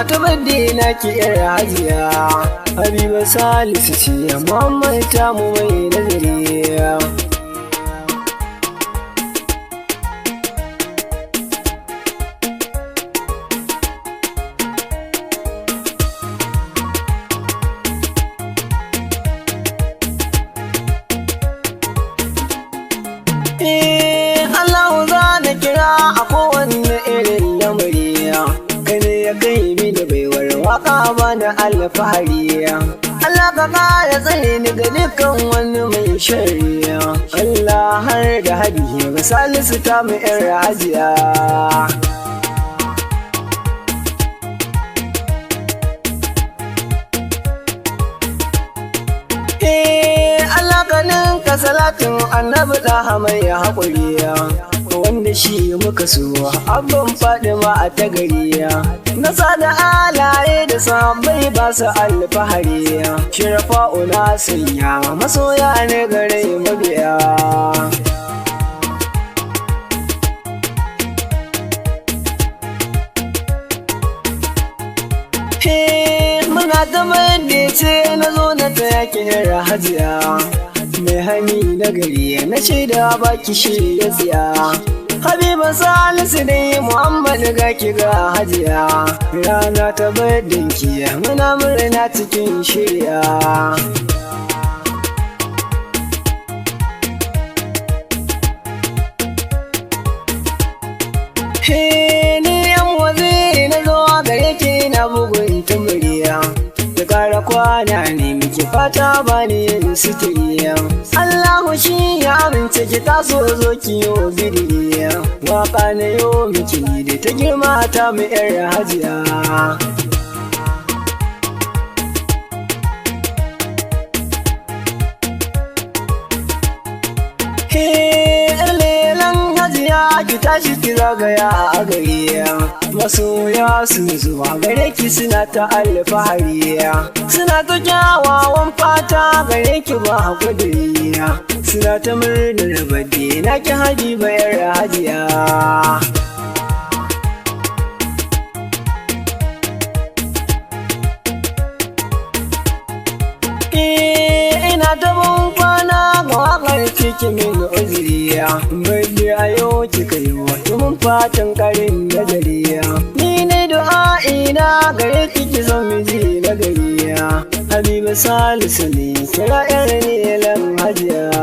ta madina ki yar hajiya Habiba Salisu ce Muhammad ta mu mai nazari Allah za na kira a kowanne irin lamari kane ya kai mini baiwar waka bana alfahari Allah ka kaya tsare ni ga dukkan wani mai shari'a Allah har da Habiba Salisu ta mu yar hajiya Allah ka ninka salatin annabi da mai haƙuriya wanda shi muka so abban Fadima a tagariya nasa da alaye da sahabbai ba su alfahariya shirafa'u na sanya masoya ne gare mabiya muna zaman da ce na zo na ta yakin hajiya mai hani na gari na shaida baki shirya tsiya Habiba Salisu dai Muhammad ga ki ga hajiya rana ta badinki muna murna cikin shirya ni yan waziri na zo gare ki na bugun tumuriya da kara kwana ne miki fata bani yin sitiriya Allahu shi ya amince ki taso zo ki yo bidiya waka na yo miki da ta girma ta mu yar hajiya ki tashi ki zagaya a gariya masoya sun zuwa gare ki suna ta alfahariya suna ta kyawawan fata gare ki ba kuduriya suna ta murnar bade na ki Habiba yar hajiya ina ta kwana ga wakar ciki min uzuriya bai a yau kika yi wa mun fatan karin nazariya ni ne du'a'ina gare ki zan miji na gariya Habiba Salisu ne kira yar ne lan hajiya